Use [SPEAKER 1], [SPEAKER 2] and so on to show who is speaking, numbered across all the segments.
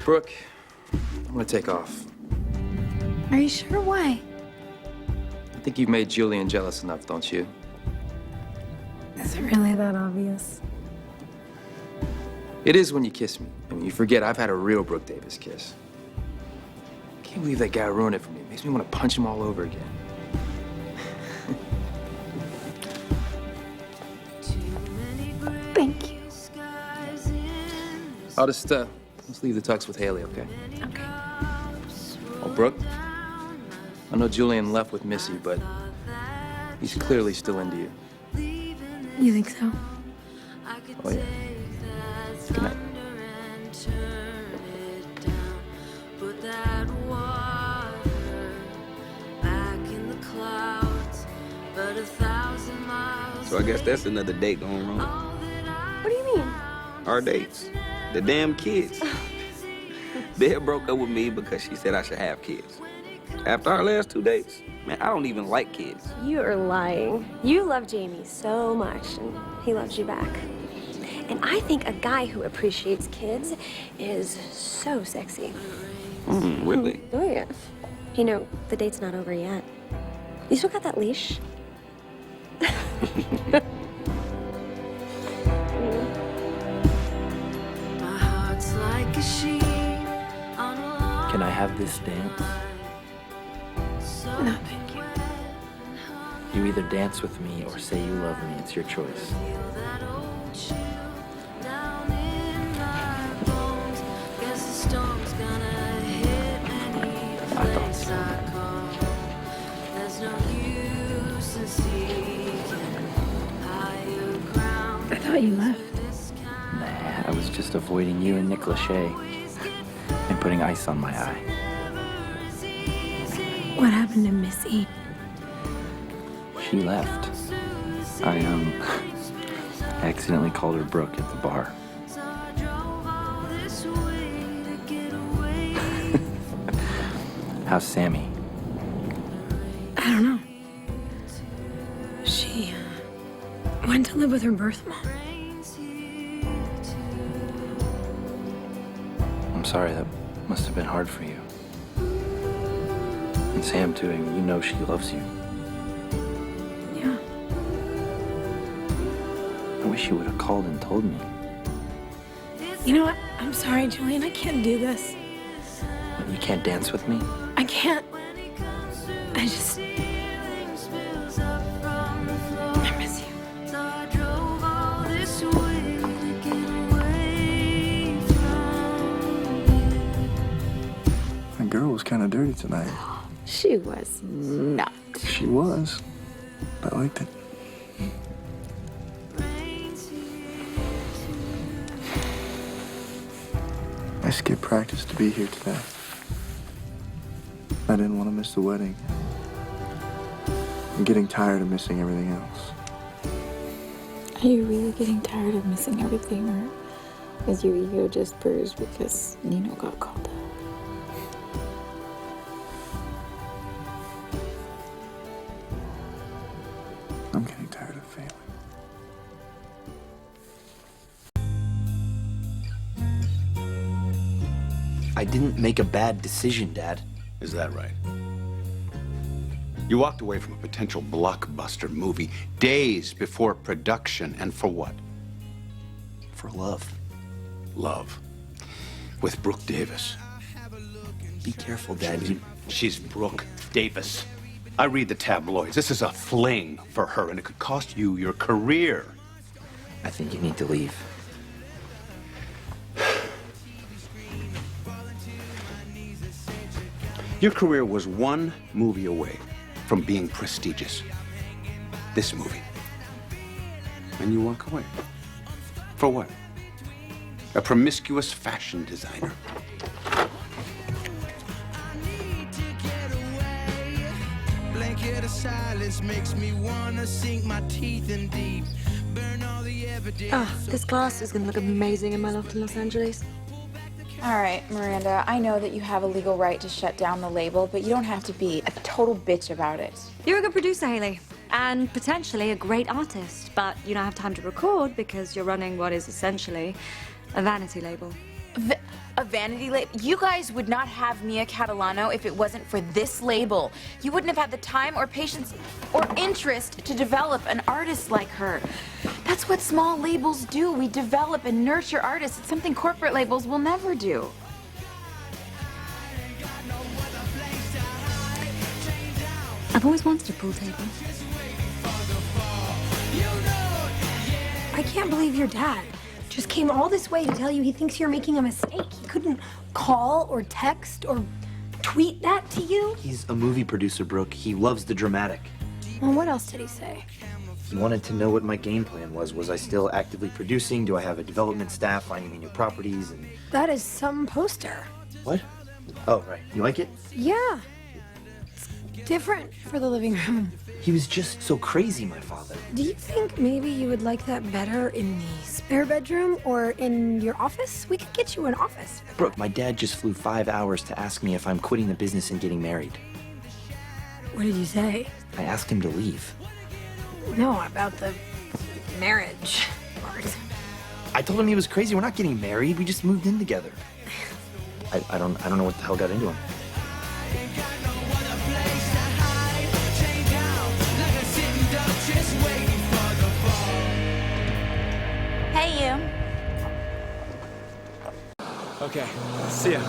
[SPEAKER 1] Brooke, I'm gonna take off.
[SPEAKER 2] Are you sure? Why?
[SPEAKER 1] I think you've made Julian jealous enough, don't you?
[SPEAKER 2] Is it really that obvious?
[SPEAKER 1] It is when you kiss me. I mean, you forget I've had a real Brooke Davis kiss. I can't believe that guy ruined it for me. It makes me want to punch him all over again.
[SPEAKER 2] Thank you.
[SPEAKER 1] I'll just, let's leave the tux with Haley, okay?
[SPEAKER 2] Okay.
[SPEAKER 1] Oh, Brooke, I know Julian left with Missy, but he's clearly still into you.
[SPEAKER 2] You think so?
[SPEAKER 1] Oh, yeah. Good night.
[SPEAKER 3] So I guess that's another date going wrong.
[SPEAKER 2] What do you mean?
[SPEAKER 3] Our dates. The damn kids. Dad broke up with me because she said I should have kids. After our last 2 dates, man, I don't even like kids.
[SPEAKER 4] You are lying. You love Jamie so much, and he loves you back. And I think a guy who appreciates kids is so sexy.
[SPEAKER 3] Really?
[SPEAKER 4] Oh, yeah. You know, the date's not over yet. You still got that leash?
[SPEAKER 5] Can I have this dance?
[SPEAKER 2] No, thank you.
[SPEAKER 5] You either dance with me or say you love me. It's your choice. I thought so.
[SPEAKER 2] I thought you left.
[SPEAKER 5] Nah, I was just avoiding you and Nick Lachey and putting ice on my eye.
[SPEAKER 2] What happened to Missy?
[SPEAKER 5] She left. I accidentally called her Brooke at the bar. How's Sammy?
[SPEAKER 2] I don't know. She went to live with her birth mom.
[SPEAKER 5] I'm sorry, that must have been hard for you. And Sam, too, I mean, you know she loves you.
[SPEAKER 2] Yeah.
[SPEAKER 5] I wish you would have called and told me.
[SPEAKER 2] You know what? I'm sorry, Julian. I can't do this.
[SPEAKER 5] You can't dance with me?
[SPEAKER 2] I can't. I just... I miss you.
[SPEAKER 6] That girl was kind of dirty tonight.
[SPEAKER 4] She was not.
[SPEAKER 6] She was. I liked it. I skipped practice to be here today. I didn't want to miss the wedding. I'm getting tired of missing everything else.
[SPEAKER 7] Are you really getting tired of missing everything, or is your ego just bruised because Nino got called out?
[SPEAKER 6] I'm getting tired of failing.
[SPEAKER 5] I didn't make a bad decision, Dad.
[SPEAKER 8] Is that right? You walked away from a potential blockbuster movie days before production, and for what?
[SPEAKER 5] For love.
[SPEAKER 8] Love. With Brooke Davis.
[SPEAKER 5] Be careful, Dad.
[SPEAKER 8] She's Brooke Davis. I read the tabloids. This is a fling for her, and it could cost you your career.
[SPEAKER 5] I think you need to leave.
[SPEAKER 8] Your career was one movie away from being prestigious. This movie. And you walk away. For what? A promiscuous fashion designer.
[SPEAKER 9] Blanket of silence makes me wanna sink my teeth in deep. Burn all the evidence.
[SPEAKER 4] Oh, this glass is gonna look amazing in my loft in Los Angeles.
[SPEAKER 7] All right, Miranda, I know that you have a legal right to shut down the label, but you don't have to be a total bitch about it.
[SPEAKER 10] You're a good producer, Haley, and potentially a great artist, but you don't have time to record because you're running what is essentially a vanity label.
[SPEAKER 11] A vanity label? You guys would not have Mia Catalano if it wasn't for this label. You wouldn't have had the time or patience or interest to develop an artist like her. That's what small labels do. We develop and nurture artists. It's something corporate labels will never do.
[SPEAKER 10] I've always wanted a pool table.
[SPEAKER 2] I can't believe your dad just came all this way to tell you he thinks you're making a mistake. He couldn't call or text or tweet that to you.
[SPEAKER 5] He's a movie producer, Brooke. He loves the dramatic.
[SPEAKER 2] Well, what else did he say?
[SPEAKER 5] He wanted to know what my game plan was. Was I still actively producing? Do I have a development staff finding me new properties? And
[SPEAKER 2] That is some poster.
[SPEAKER 5] what? Oh, right. You like it?
[SPEAKER 2] Yeah. It's different for the living room.
[SPEAKER 5] He was just so crazy, my father.
[SPEAKER 2] Do you think maybe you would like that better in the spare bedroom or in your office? We could get you an office.
[SPEAKER 5] Brooke, my dad just flew 5 hours to ask me if I'm quitting the business and getting married.
[SPEAKER 2] What did you say?
[SPEAKER 5] I asked him to leave.
[SPEAKER 2] No, about the marriage part.
[SPEAKER 5] I told him he was crazy. We're not getting married. We just moved in together. I don't know what the hell got into him.
[SPEAKER 11] Hey, you.
[SPEAKER 1] Okay, see ya.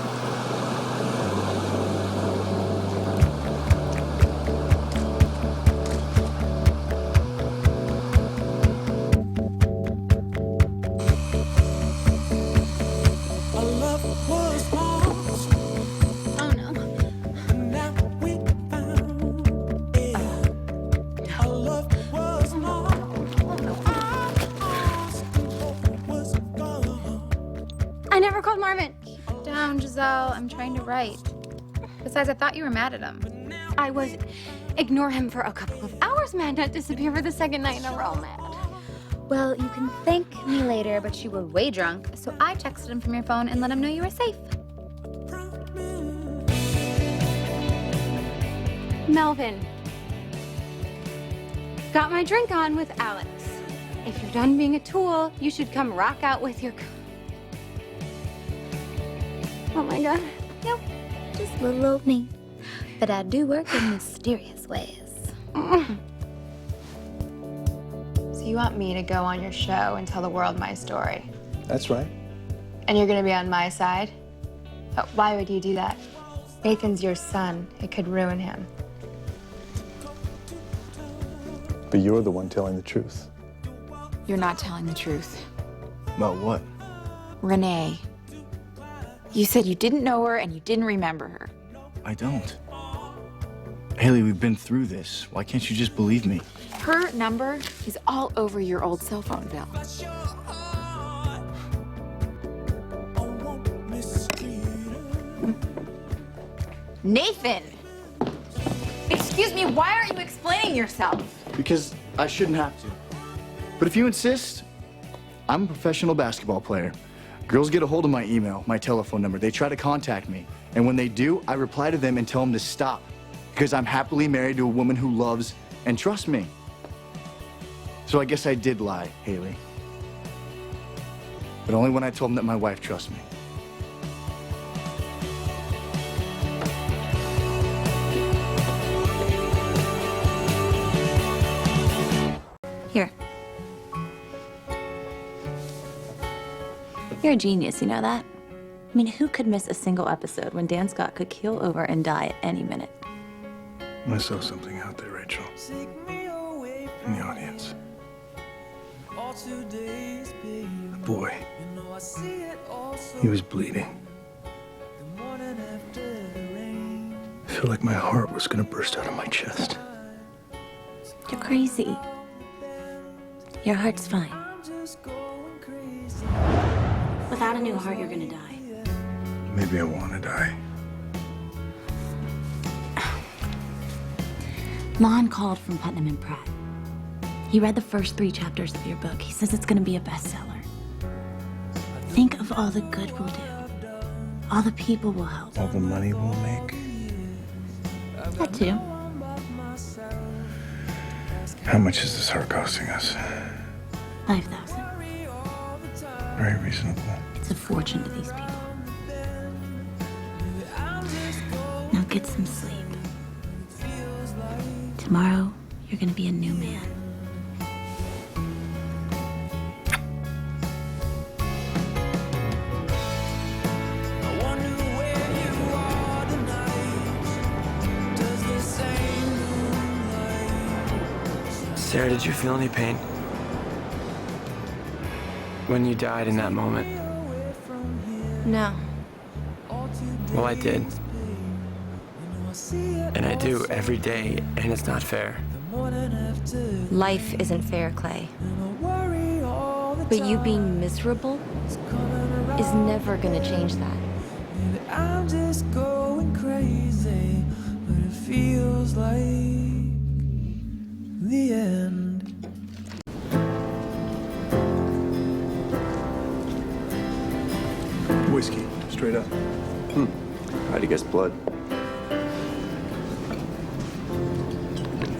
[SPEAKER 7] Oh no.
[SPEAKER 4] I never called Marvin.
[SPEAKER 7] Down, Giselle. I'm trying to write. Besides, I thought you were mad at him.
[SPEAKER 4] I was. Ignore him for a couple of hours, mad, not disappear for the second night in a row, mad.
[SPEAKER 7] Well, you can thank me later, but you were way drunk, so I texted him from your phone and let him know you were safe.
[SPEAKER 4] Melvin. Got my drink on with Alex. If you're done being a tool, you should come rock out with your... Oh my God.
[SPEAKER 7] Nope, just little old me. But I do work in mysterious ways.
[SPEAKER 12] So you want me to go on your show and tell the world my story?
[SPEAKER 6] That's right.
[SPEAKER 12] And you're gonna be on my side? Why would you do that? Nathan's your son. It could ruin him.
[SPEAKER 6] But you're the one telling the truth.
[SPEAKER 11] You're not telling the truth.
[SPEAKER 6] About what?
[SPEAKER 11] Renee. You said you didn't know her and you didn't remember her.
[SPEAKER 13] I don't. Haley, we've been through this. Why can't you just believe me?
[SPEAKER 11] Her number is all over your old cell phone bill. Nathan! Excuse me, why aren't you explaining yourself?
[SPEAKER 13] Because I shouldn't have to. But if you insist, I'm a professional basketball player. Girls get a hold of my email, my telephone number. They try to contact me. And when they do, I reply to them and tell them to stop. Because I'm happily married to a woman who loves and trusts me. So I guess I did lie, Haley. But only when I told them that my wife trusts me.
[SPEAKER 10] Here. You're a genius, you know that? I mean, who could miss a single episode when Dan Scott could keel over and die at any minute?
[SPEAKER 6] I saw something out there, Rachel. In the audience. A boy. He was bleeding. I feel like my heart was gonna burst out of my chest.
[SPEAKER 10] You're crazy. Your heart's fine. Without a new heart, you're gonna die.
[SPEAKER 6] Maybe I want to die.
[SPEAKER 10] Lon called from Putnam and Pratt. He read the first 3 chapters of your book. He says it's gonna be a bestseller. Think of all the good we'll do. All the people we'll help.
[SPEAKER 6] All the money we'll make.
[SPEAKER 10] That too.
[SPEAKER 6] How much is this heart costing us?
[SPEAKER 10] 5,000.
[SPEAKER 6] Very reasonable.
[SPEAKER 10] It's a fortune to these people. get some sleep. Tomorrow, you're gonna be a new man.
[SPEAKER 1] Sarah, did you feel any pain? When you died in that moment?
[SPEAKER 4] No.
[SPEAKER 1] Well, I did. And I do every day, and it's not fair.
[SPEAKER 4] Life isn't fair, Clay. But you being miserable is never gonna change that.
[SPEAKER 9] I'm just going crazy, but it feels like the end.
[SPEAKER 6] Whiskey, straight up.
[SPEAKER 13] How'd you guess blood?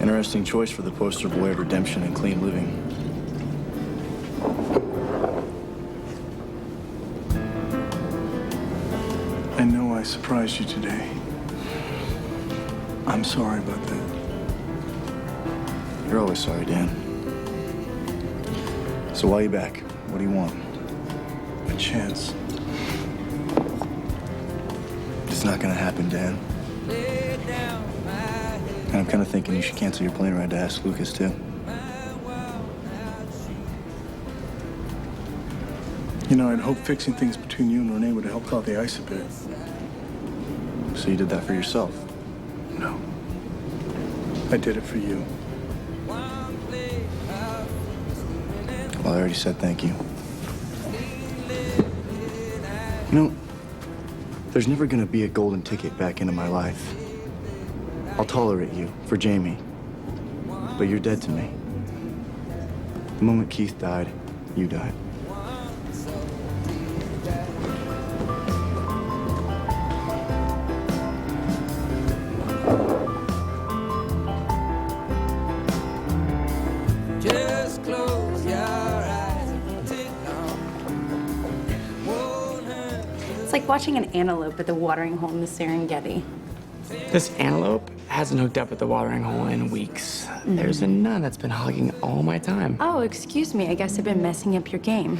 [SPEAKER 13] Interesting choice for the poster boy of redemption and clean living.
[SPEAKER 6] I know I surprised you today. I'm sorry about that.
[SPEAKER 13] You're always sorry, Dan. So why are you back? What do you want?
[SPEAKER 6] A chance.
[SPEAKER 13] It's not gonna happen, Dan. And I'm kind of thinking you should cancel your plane ride to ask Lucas, too.
[SPEAKER 6] You know, I'd hoped fixing things between you and Renee would have helped out the ice a bit.
[SPEAKER 13] So you did that for yourself?
[SPEAKER 6] No. I did it for you.
[SPEAKER 13] Well, I already said thank you. You know, there's never gonna be a golden ticket back into my life. I'll tolerate you for Jamie, but you're dead to me. The moment Keith died, you died.
[SPEAKER 9] Just close your eyes and take off.
[SPEAKER 14] It's like watching an antelope at the watering hole in the Serengeti.
[SPEAKER 15] This antelope hasn't hooked up at the watering hole in weeks. There's a nun that's been hogging all my time.
[SPEAKER 14] Oh, excuse me. I guess I've been messing up your game.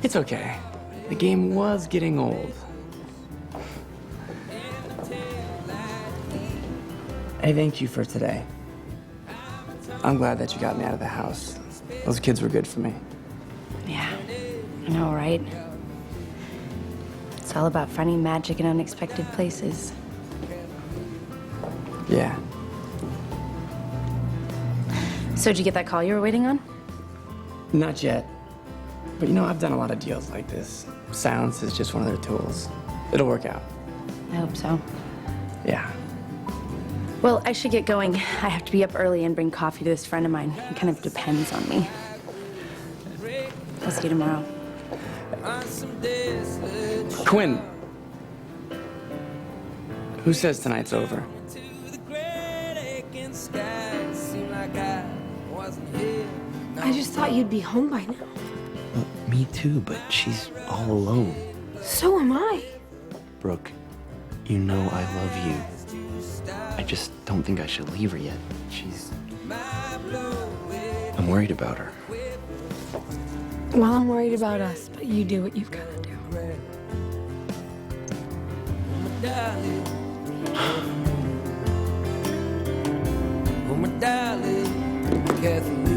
[SPEAKER 15] It's okay. The game was getting old. Hey, thank you for today. I'm glad that you got me out of the house. Those kids were good for me.
[SPEAKER 14] Yeah, I know, right? It's all about finding magic in unexpected places.
[SPEAKER 15] Yeah.
[SPEAKER 14] So did you get that call you were waiting on?
[SPEAKER 15] Not yet. But you know, I've done a lot of deals like this. Silence is just one of their tools. It'll work out.
[SPEAKER 14] I hope so.
[SPEAKER 15] Yeah.
[SPEAKER 14] Well, I should get going. I have to be up early and bring coffee to this friend of mine. He kind of depends on me. I'll see you tomorrow.
[SPEAKER 15] Quinn. Who says tonight's over?
[SPEAKER 2] I just thought you'd be home by now.
[SPEAKER 5] Well, me too, but she's all alone.
[SPEAKER 2] So am I.
[SPEAKER 5] Brooke, you know I love you. I just don't think I should leave her yet. I'm worried about her.
[SPEAKER 2] Well, I'm worried about us, but you do what you've got to do.
[SPEAKER 9] Oh, my darling, Kathleen.